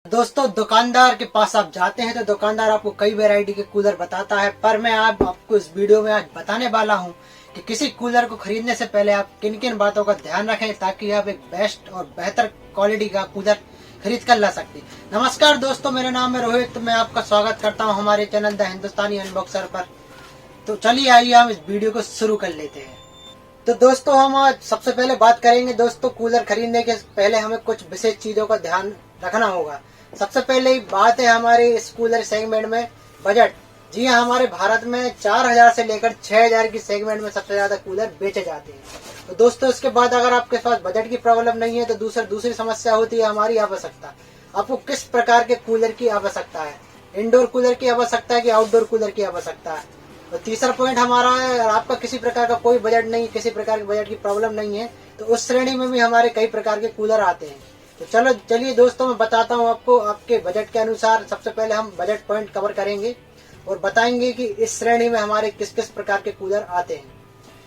दोस्तों, दुकानदार के पास आप जाते हैं तो दुकानदार आपको कई वैरायटी के कूलर बताता है, पर मैं आपको इस वीडियो में आज बताने वाला हूं कि किसी कूलर को खरीदने से पहले आप किन किन बातों का ध्यान रखें ताकि आप एक बेस्ट और बेहतर क्वालिटी का कूलर खरीद कर ला सकते। नमस्कार दोस्तों, मेरा नाम है रोहित। तो मैं आपका स्वागत करता हूं हमारे चैनल द हिंदुस्तानी अनबॉक्सर पर। तो चलिए आइए हम इस वीडियो को शुरू कर लेते हैं। तो दोस्तों, हम आज सबसे पहले बात करेंगे दोस्तों, कूलर खरीदने के पहले हमें कुछ विशेष चीजों का ध्यान रखना होगा। सबसे पहले बात है हमारे इस कूलर सेगमेंट में बजट। जी हाँ, हमारे भारत में 4000 से लेकर 6000 की सेगमेंट में सबसे ज्यादा कूलर बेचे जाते हैं। तो दोस्तों, इसके बाद अगर आपके पास बजट की प्रॉब्लम नहीं है तो दूसरी समस्या होती है हमारी आवश्यकता। आपको किस प्रकार के कूलर की आवश्यकता है, इंडोर कूलर की आवश्यकता है कि आउटडोर कूलर की आवश्यकता है। तो तीसरा पॉइंट हमारा है, आपका किसी प्रकार का कोई बजट नहीं, किसी प्रकार के बजट की प्रॉब्लम नहीं है तो उस श्रेणी में भी हमारे कई प्रकार के कूलर आते हैं। तो चलिए दोस्तों, मैं बताता हूँ आपको आपके बजट के अनुसार। सबसे पहले हम बजट पॉइंट कवर करेंगे और बताएंगे कि इस श्रेणी में हमारे किस किस प्रकार के कूलर आते हैं।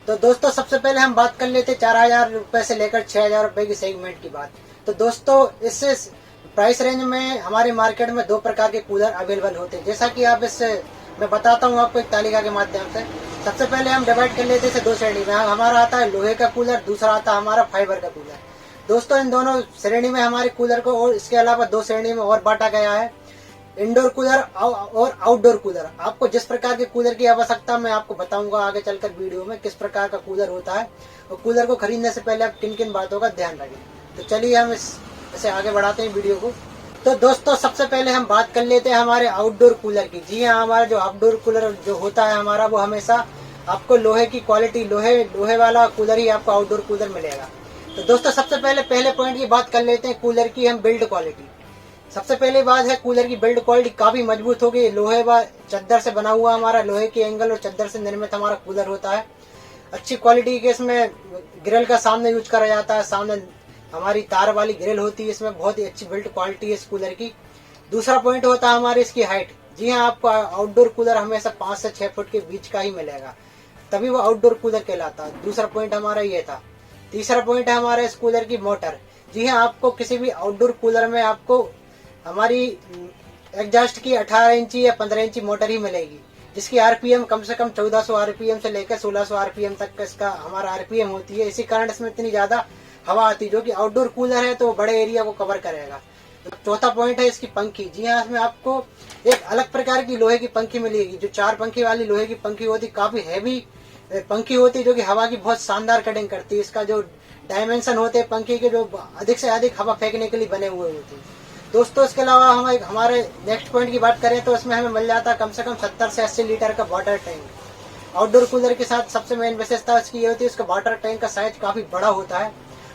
तो दोस्तों, सबसे पहले हम बात कर लेते 4000 रुपए से लेकर 6000 रुपए की सेगमेंट की बात। तो दोस्तों, इससे प्राइस रेंज में हमारे मार्केट में दो प्रकार के कूलर अवेलेबल होते हैं, जैसा कि आप इससे मैं बताता हूँ आपको एक तालिका के माध्यम से। सबसे पहले हम डिवाइड कर लेते हैं दो श्रेणी में। हमारा आता है लोहे का कूलर, दूसरा आता है हमारा फाइबर का कूलर। दोस्तों, इन दोनों श्रेणी में हमारे कूलर को और इसके अलावा दो श्रेणी में और बांटा गया है, इंडोर कूलर और आउटडोर कूलर। आपको जिस प्रकार के कूलर की आवश्यकता मैं आपको बताऊंगा आगे चलकर वीडियो में किस प्रकार का कूलर होता है और कूलर को खरीदने से पहले आप किन किन बातों का ध्यान रखें। तो चलिए हम इसे आगे बढ़ाते हैं वीडियो को। तो दोस्तों, सबसे पहले हम बात कर लेते हैं हमारे आउटडोर कूलर की। जी हाँ, हमारा जो आउटडोर कूलर जो होता है हमारा, वो हमेशा आपको लोहे की क्वालिटी, लोहे वाला कूलर ही आपको आउटडोर कूलर मिलेगा। तो दोस्तों, सबसे पहले पॉइंट की बात कर लेते हैं कूलर की हम बिल्ड क्वालिटी। सबसे पहले बात है कूलर की बिल्ड क्वालिटी काफी मजबूत होगी। लोहे व चद्दर से बना हुआ हमारा, लोहे के एंगल और चद्दर से निर्मित हमारा कूलर होता है। अच्छी क्वालिटी के इसमें ग्रिल का सामने यूज करा जाता है, सामने हमारी तार वाली ग्रिल होती है। इसमें बहुत ही अच्छी बिल्ड क्वालिटी है इस कूलर की। दूसरा पॉइंट होता है हमारी इसकी हाइट। जी हाँ, आपको आउटडोर कूलर हमेशा 5 से 6 फुट के बीच का ही मिलेगा, तभी वो आउटडोर कूलर कहलाता है। दूसरा पॉइंट हमारा ये था। तीसरा पॉइंट है हमारा इस कूलर की मोटर। जी हाँ, आपको किसी भी आउटडोर कूलर में आपको हमारी एग्जॉस्ट की 18 इंची या 15 इंची मोटर ही मिलेगी, जिसकी आरपीएम कम से कम 1400 आरपीएम से लेकर 1600 आरपीएम तक का इसका हमारा आरपीएम होती है। इसी कारण इसमें इतनी ज्यादा हवा आती है, जो कि आउटडोर कूलर है तो बड़े एरिया को कवर करेगा। तो चौथा पॉइंट है इसकी पंखी। जी हाँ, इसमें आपको एक अलग प्रकार की लोहे की पंखी मिलेगी। जो 4 पंखी वाली लोहे की पंखी होती, काफी हैवी पंखी होती है, जो कि हवा की बहुत शानदार कटिंग करती है। इसका जो डायमेंशन होते हैं पंखी के, जो अधिक से अधिक हवा फेंकने के लिए बने हुए होते हैं। दोस्तों, इसके अलावा हम हमारे नेक्स्ट पॉइंट की बात करें तो इसमें हमें मिल जाता है कम से कम 70 से 80 लीटर का वाटर टैंक। आउटडोर कूलर के साथ सबसे मेन विशेषता इसकी ये होती है, इसका वाटर टैंक का साइज काफी बड़ा होता है।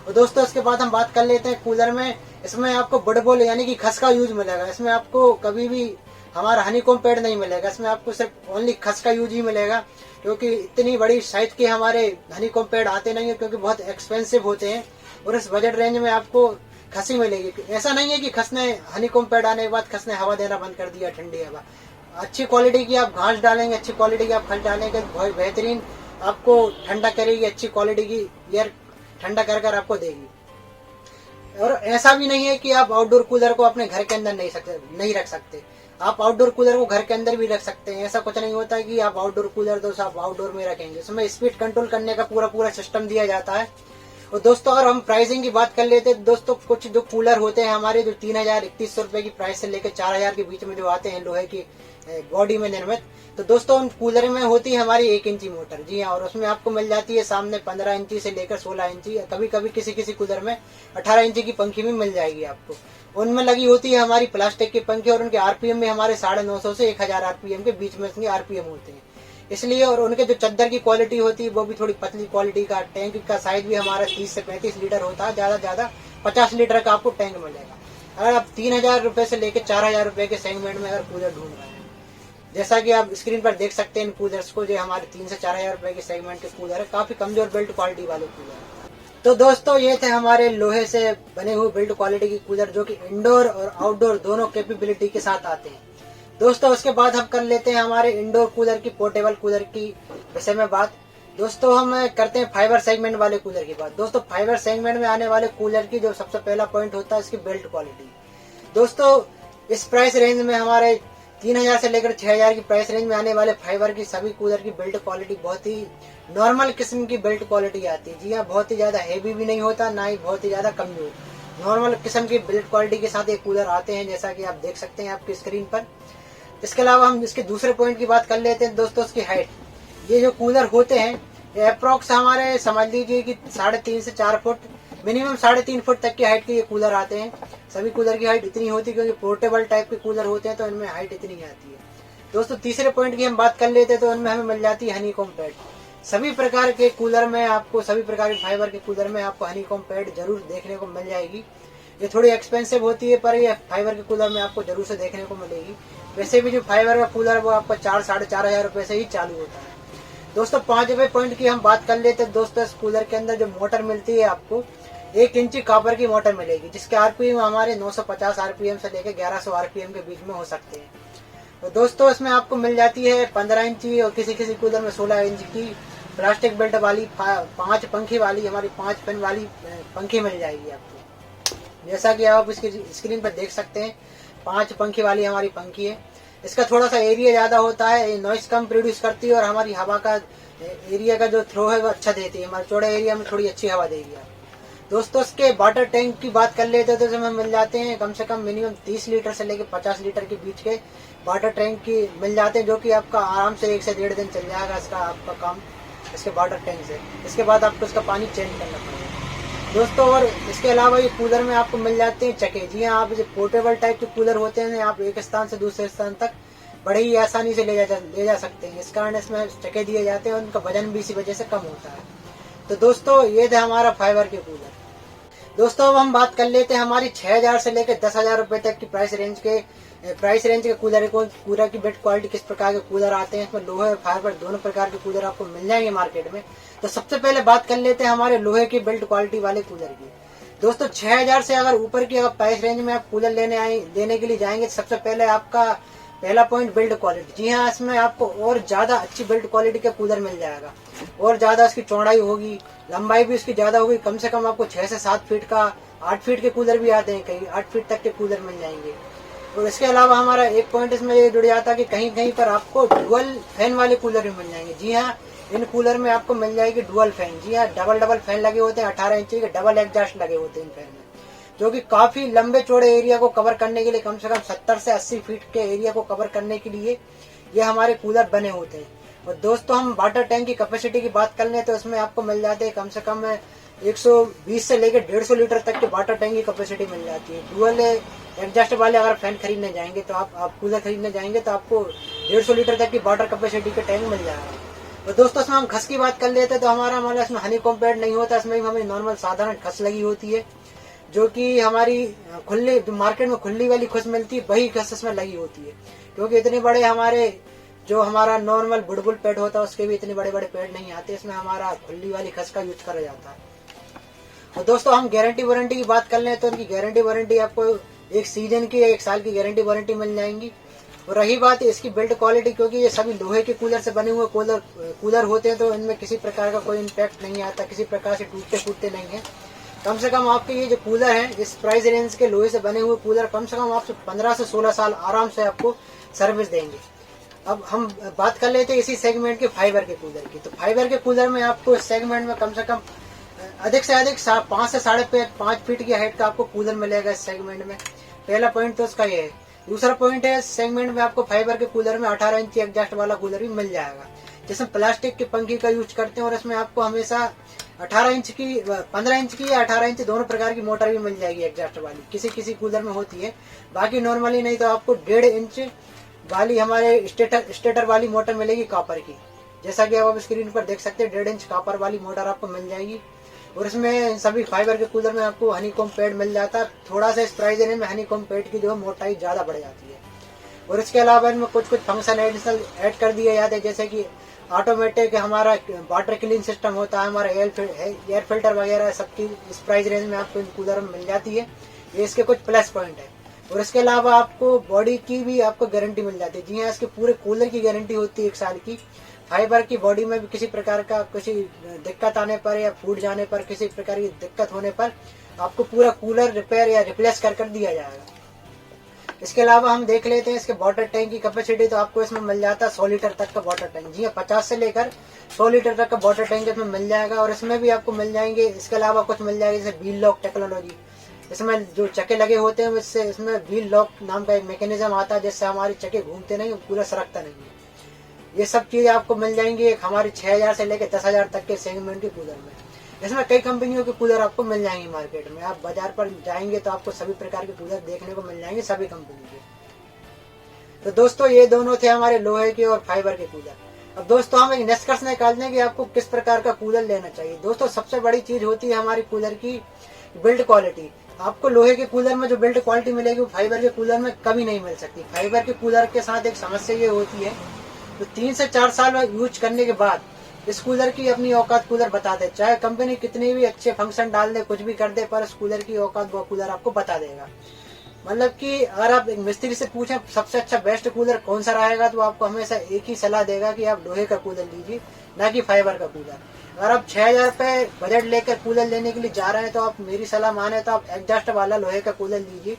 और दोस्तों, इसके बाद हम बात कर लेते हैं कूलर में। इसमें आपको बड़बोल यानी कि खस का यूज मिलेगा। इसमें आपको कभी भी हमारा हनीकॉम्ब पैड नहीं मिलेगा। इसमें आपको सिर्फ ओनली खस का यूज ही मिलेगा, क्योंकि इतनी बड़ी साइज के हमारे हनीकॉम्ब पैड आते नहीं है, क्योंकि बहुत एक्सपेंसिव होते हैं। और इस बजट रेंज में आपको खसी मिलेगी। ऐसा नहीं है कि खस ने हनीकॉम्ब पैड आने के बाद खस ने हवा देना बंद कर दिया, ठंडी हवा। अच्छी क्वालिटी की आप घास डालेंगे, अच्छी क्वालिटी की आप खस डालेंगे, बहुत बेहतरीन आपको ठंडा करेगी, अच्छी क्वालिटी की एयर ठंडा कर आपको देगी। और ऐसा भी नहीं है कि आप आउटडोर कूलर को अपने घर के अंदर नहीं रख सकते। आप आउटडोर कूलर को घर के अंदर भी रख सकते हैं। ऐसा कुछ नहीं होता है कि आप आउटडोर कूलर तो आप आउटडोर में रखेंगे। इसमें स्पीड कंट्रोल करने का पूरा सिस्टम दिया जाता है। और दोस्तों, अगर हम प्राइसिंग की बात कर लेते हैं दोस्तों, कुछ जो कूलर होते हैं हमारे, जो 3000-3100 रुपए की प्राइस से लेकर 4000 के बीच में जो आते हैं लोहे की बॉडी में निर्मित, तो दोस्तों उन कूलर में होती है हमारी 1 इंची मोटर। जी हाँ, और उसमें आपको मिल जाती है सामने 15 इंची से लेकर 16 इंची, कभी कभी किसी कूलर में 18 इंची की पंखी भी मिल जाएगी आपको। उनमें लगी होती है हमारी प्लास्टिक की पंखी, और उनके आरपीएम में हमारे 950 से 1000 आरपीएम के बीच में इसके आरपीएम होते हैं, इसलिए। और उनके जो चद्दर की क्वालिटी होती है वो भी थोड़ी पतली क्वालिटी का। टैंक का साइज भी हमारा 30 से 35 लीटर होता है, ज्यादा 50 लीटर का आपको टैंक मिलेगा। अगर आप 3000 रुपए से लेकर 4000 रुपए के सेगमेंट में अगर कूलर ढूंढ रहे हैं, जैसा कि आप स्क्रीन पर देख सकते हैं इन कूलर्स को, जो हमारे 3 से 4000 रुपए के सेगमेंट के कूलर है, काफी कमजोर बिल्ड क्वालिटी वाले कूलर है। तो दोस्तों, ये थे हमारे लोहे से बने हुए बिल्ड क्वालिटी के कूलर, जो कि इंडोर और आउटडोर दोनों कैपेबिलिटी के साथ आते हैं। दोस्तों, उसके बाद हम कर लेते हैं हमारे इंडोर कूलर की, पोर्टेबल कूलर की विषय में बात। दोस्तों, हम करते हैं फाइबर सेगमेंट वाले कूलर की बात। दोस्तों, फाइबर सेगमेंट में आने वाले कूलर की जो सबसे पहला पॉइंट होता है इसकी बिल्ड क्वालिटी। दोस्तों, इस प्राइस रेंज में हमारे 3000 से लेकर 6000 की प्राइस रेंज में आने वाले फाइबर की सभी कूलर की बिल्ड क्वालिटी बहुत ही नॉर्मल किस्म की बिल्ड क्वालिटी आती है। जी हाँ, बहुत ही ज्यादा हेवी भी नहीं होता, ना ही बहुत ही ज्यादा कमजोर। नॉर्मल किस्म की बिल्ड क्वालिटी के साथ ये कूलर आते हैं, जैसा कि आप देख सकते हैं आपकी स्क्रीन पर। इसके अलावा हम इसके दूसरे पॉइंट की बात कर लेते हैं दोस्तों, इसकी हाइट। ये जो कूलर होते हैं ये अप्रोक्स हमारे समझ लीजिए कि 3.5 से 4 फुट, मिनिमम 3.5 फुट तक की हाइट के ये कूलर आते हैं। सभी कूलर की हाइट इतनी होती है क्योंकि पोर्टेबल टाइप के कूलर होते हैं, तो इनमें हाइट इतनी आती है। दोस्तों तीसरे पॉइंट की हम बात कर लेते हैं, तो इनमें हमें मिल जाती है हनीकॉम्ब पैड। सभी प्रकार के कूलर में आपको, सभी प्रकार के फाइबर के कूलर में आपको हनीकॉम्ब पैड जरूर देखने को मिल जाएगी। ये थोड़ी एक्सपेंसिव होती है, पर ये फाइबर के कूलर में आपको जरूर से देखने को मिलेगी। वैसे भी जो फाइबर का कूलर वो आपका 4-4.5 हजार रुपए से ही चालू होता है। दोस्तों 5वें पॉइंट की हम बात कर लेते हैं। दोस्तों इस कूलर के अंदर जो मोटर मिलती है आपको 1 इंची कॉपर की मोटर मिलेगी, जिसके आरपीएम हमारे 950 आरपीएम से लेकर 1100 आरपीएम के बीच में हो सकते हैं। तो दोस्तों इसमें आपको मिल जाती है 15 इंची और किसी किसी कूलर में 16 इंच की प्लास्टिक बेल्ट वाली 5 पंखी वाली, हमारी 5 पिन वाली पंखी मिल जाएगी आपको। जैसा कि आप इसकी स्क्रीन पर देख सकते हैं 5 पंखी वाली हमारी पंखी है। इसका थोड़ा सा एरिया ज्यादा होता है, नॉइस कम प्रोड्यूस करती है और हमारी हवा का एरिया का जो थ्रो है वो अच्छा देती है। हमारे चौड़े एरिया में थोड़ी अच्छी हवा देगी आप। दोस्तों इसके वाटर टैंक की बात कर लेते हैं तो इसमें मिल जाते हैं कम से कम मिनिमम 30 लीटर से लेकर 50 लीटर के बीच के वाटर टैंक की मिल जाते हैं, जो कि आपका आराम से 1 से 1.5 दिन चल जाएगा इसका आपका काम इसके वाटर टैंक से। इसके बाद आपको इसका पानी चेंज करना पड़ेगा दोस्तों। और इसके अलावा ये कूलर में आपको मिल जाते हैं चके। जी हाँ, आप जो पोर्टेबल टाइप के कूलर होते हैं आप एक स्थान से दूसरे स्थान तक बड़े ही आसानी से ले जा सकते हैं। इस कारण इसमें चके दिए जाते हैं और उनका वजन भी इसी वजह से कम होता है। तो दोस्तों ये थे हमारा फाइबर के कूलर। दोस्तों अब हम बात कर लेते हैं हमारी 6000 से लेकर 10,000 रुपए तक की प्राइस रेंज के कूलर की बिल्ड क्वालिटी किस प्रकार के कूलर आते हैं। इसमें लोहे और फाइबर दोनों प्रकार के कूलर आपको मिल जाएंगे मार्केट में। तो सबसे पहले बात कर लेते हैं हमारे लोहे की बिल्ड क्वालिटी वाले कूलर की। दोस्तों 6000 से अगर ऊपर की अगर प्राइस रेंज में आप कूलर लेने के लिए जाएंगे, सबसे पहले आपका पहला पॉइंट बिल्ड क्वालिटी। जी हाँ, इसमें आपको और ज्यादा अच्छी बिल्ड क्वालिटी का कूलर मिल जाएगा और ज्यादा इसकी चौड़ाई होगी, लंबाई भी इसकी ज्यादा होगी। कम से कम आपको 6 से 7 फीट का, 8 फीट के कूलर भी आते हैं, कहीं 8 फीट तक के कूलर मिल जाएंगे। और इसके अलावा हमारा एक पॉइंट इसमें ये जुड़ जाता है कि कहीं कहीं पर आपको डुअल फैन वाले कूलर भी मिल जाएंगे। जी हाँ, इन कूलर में आपको मिल जाएगी डुअल फैन। जी हाँ, डबल फैन लगे होते हैं, 18 इंची के डबल एग्जॉस्ट लगे होते हैं इन फैन में, जो कि काफी लंबे चौड़े एरिया को कवर करने के लिए, कम से कम 70 से 80 फीट के एरिया को कवर करने के लिए ये हमारे कूलर बने होते हैं। और दोस्तों हम वाटर टैंक की कैपेसिटी की बात कर लें तो इसमें आपको मिल जाते हैं कम से कम 120 से लेकर 150 लीटर तक के वाटर टैंक की कैपेसिटी मिल जाती है। डुअल एडजस्ट वाले अगर फैन खरीदने जाएंगे तो आप कूलर खरीदने जाएंगे तो आपको 150 लीटर तक की वाटर कैपेसिटी के टैंक मिल जाएगा। और दोस्तों इसमें हम खस की बात कर लेते हैं तो हमारा इसमें हनीकॉम्ब पैड नहीं होता, इसमें हमें नॉर्मल साधारण खस लगी होती है, जो कि हमारी खुली मार्केट में खुली वाली खस मिलती है, वही खस इसमें लगी होती है। क्योंकि इतने बड़े हमारा नॉर्मल बुलबुल पैड होता है उसके भी इतने बड़े बड़े पैड नहीं आते, इसमें हमारा खुली वाली खस का यूज करा जाता है। और दोस्तों हम गारंटी वारंटी की बात कर लें तो उनकी गारंटी वारंटी आपको 1 सीजन की, 1 साल की गारंटी वारंटी मिल जाएंगी। और रही बात इसकी बिल्ड क्वालिटी, क्योंकि ये सभी लोहे के कूलर से बने हुए कूलर होते हैं, तो इनमें किसी प्रकार का कोई इम्पैक्ट नहीं आता, किसी प्रकार से टूटते फूटते नहीं है। कम से कम आपके ये जो कूलर है इस प्राइस रेंज के लोहे से बने हुए कूलर कम से कम आपसे 15 से 16 साल आराम से आपको सर्विस देंगे। अब हम बात कर लेते हैं इसी सेगमेंट के फाइबर के कूलर की। तो फाइबर के कूलर में आपको इस सेगमेंट में कम से कम अधिक से अधिक 5 से 5.5 फीट की हाइट का आपको कूलर मिलेगा इस सेगमेंट में। पहला पॉइंट तो उसका ये है। दूसरा पॉइंट है, इस सेगमेंट में आपको फाइबर के कूलर में 18 इंची एग्जॉस्ट वाला कूलर भी मिल जाएगा, जिसमें प्लास्टिक की पंखी का यूज करते हैं। और इसमें आपको हमेशा 15 इंच की या 18 इंच दोनों प्रकार की मोटर भी मिल जाएगी एग्जॉस्ट वाली, किसी किसी कूलर में होती है, बाकी नॉर्मली नहीं तो आपको 1.5 इंच वाली हमारे स्टेटर वाली मोटर मिलेगी कॉपर की। जैसा कि आप स्क्रीन पर देख सकते हैं 1.5 इंच कॉपर वाली मोटर आपको मिल जाएगी। और इसमें सभी फाइबर के कूलर में आपको हनीकॉम्ब पैड मिल जाता है। थोड़ा सा इस प्राइस रेंज में हनीकॉम्ब पैड की जो है मोटाई ज्यादा बढ़ जाती है। और इसके अलावा इनमें कुछ फंक्शन एडिशनल ऐड कर दिए जाते हैं, जैसे कि ऑटोमेटिक हमारा वाटर क्लीन सिस्टम होता है, हमारा एयर फिल्टर वगैरह सबकी इस प्राइस रेंज में आपको इन कूलर में मिल जाती है। ये इसके कुछ प्लस पॉइंट है। और इसके अलावा आपको बॉडी की भी आपको गारंटी मिल जाती है। जी हाँ, इसके पूरे कूलर की गारंटी होती है 1 साल की। फाइबर की बॉडी में भी किसी प्रकार का किसी दिक्कत आने पर या फूट जाने पर, किसी प्रकार की दिक्कत होने पर आपको पूरा कूलर रिपेयर या रिप्लेस कर दिया जाएगा। इसके अलावा हम देख लेते हैं इसके वाटर टैंक की कैपेसिटी। तो आपको इसमें मिल जाता है 100 लीटर तक का वाटर टैंक। जी हाँ, 50 से लेकर 100 लीटर तक का वाटर टैंक इसमें मिल जाएगा। और इसमें भी आपको मिल जाएंगे, इसके अलावा कुछ मिल जाएगा जैसे व्हील लॉक टेक्नोलॉजी। इसमें जो चक्के लगे होते हैं इससे इसमें व्हील लॉक नाम का एक मैकेनिज्म आता है, जिससे हमारे चक्के घूमते नहीं, पूरा सरकता नहीं है। ये सब चीजें आपको मिल जाएंगी एक हमारे 6000 से लेकर 10,000 तक के सेगमेंट के कूलर में। इसमें कई कंपनियों के कूलर आपको मिल जाएंगे मार्केट में। आप बाजार पर जाएंगे तो आपको सभी प्रकार के कूलर देखने को मिल जाएंगे, सभी कंपनी के। तो दोस्तों ये दोनों थे हमारे लोहे के और फाइबर के कूलर। अब दोस्तों हम एक निष्कर्ष निकालने कि आपको किस प्रकार का कूलर लेना चाहिए। दोस्तों सबसे बड़ी चीज होती है हमारी कूलर की बिल्ड क्वालिटी। आपको लोहे के कूलर में जो बिल्ड क्वालिटी मिलेगी वो फाइबर के कूलर में कभी नहीं मिल सकती। फाइबर के कूलर के साथ एक समस्या ये होती है, तो 3 से 4 साल यूज करने के बाद इस कूलर की अपनी औकात कूलर बता दे। चाहे कंपनी कितनी भी अच्छे फंक्शन डाल दे, कुछ भी कर दे, पर इस कूलर की औकात वो कूलर आपको बता देगा। मतलब कि अगर आप एक मिस्त्री से पूछें सबसे अच्छा बेस्ट कूलर कौन सा रहेगा, तो आपको हमेशा एक ही सलाह देगा कि आप लोहे का कूलर लीजिए, ना कि फाइबर का कूलर। अगर आप 6000 रुपए बजट लेकर कूलर लेने के लिए जा रहे हैं तो आप मेरी सलाह माने तो आप एग्जॉस्ट वाला लोहे का कूलर लीजिए,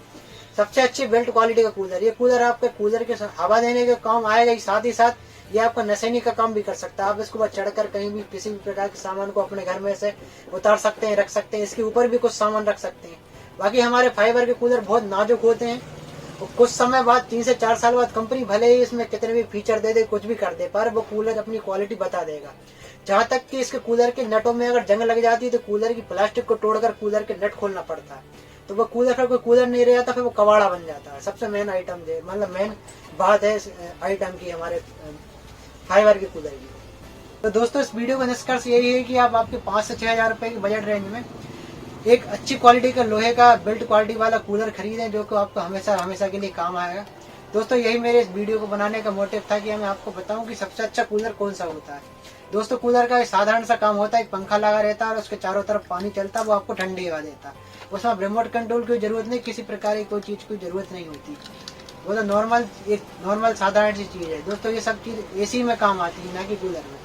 सबसे अच्छी बिल्ट क्वालिटी का कूलर। ये कूलर आपके कूलर के हवा देने के काम आएगा ही, साथ ही साथ ये आपका नशेनी का काम भी कर सकता है। आप इसके ऊपर चढ़कर कहीं भी किसी भी प्रकार के सामान को अपने घर में से उतार सकते हैं, रख सकते हैं। इसके ऊपर भी कुछ सामान रख सकते हैं। बाकी हमारे फाइबर के कूलर बहुत नाजुक होते हैं, और कुछ समय बाद 3 से 4 साल बाद कंपनी भले ही इसमें कितने भी फीचर दे दे, कुछ भी कर दे, पर वो कूलर अपनी क्वालिटी बता देगा। जहाँ तक कि इसके कूलर के नटों में अगर जंग लग जाती है तो कूलर की प्लास्टिक को तोड़कर कूलर के नट खोलना पड़ता है। तो वो कूलर फिर कोई कूलर नहीं रहता, फिर वो कबाड़ा बन जाता है। सबसे मेन आइटम मतलब मेन बात है आइटम की हमारे फाइबर के कूलर की। तो दोस्तों इस वीडियो का निष्कर्ष यही है कि आप आपके 5 से 6000 रुपए की बजट रेंज में एक अच्छी क्वालिटी का लोहे का बिल्ट क्वालिटी वाला कूलर खरीदें, जो कि आपको हमेशा हमेशा के लिए काम आएगा। दोस्तों यही मेरे इस वीडियो को बनाने का मोटिव था कि मैं आपको बताऊं कि सबसे अच्छा कूलर कौन सा होता है। दोस्तों कूलर का एक साधारण सा काम होता है, एक पंखा लगा रहता है और उसके चारों तरफ पानी चलता है, वो आपको ठंडी हवा देता है। उसमें रिमोट कंट्रोल की जरूरत नहीं, किसी प्रकार की कोई चीज की जरूरत नहीं होती। वो तो नॉर्मल साधारण सी चीज है। दोस्तों ये सब चीज एसी में काम आती है, ना कि कूलर में।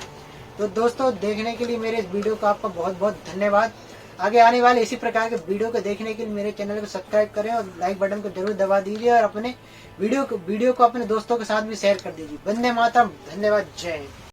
तो दोस्तों देखने के लिए मेरे इस वीडियो का आपका बहुत बहुत धन्यवाद। आगे आने वाले इसी प्रकार के वीडियो को देखने के लिए मेरे चैनल को सब्सक्राइब करें और लाइक बटन को जरूर दबा दीजिए, और अपने वीडियो को अपने दोस्तों के साथ भी शेयर कर दीजिए। वंदे मातरम, धन्यवाद, जय हिंद।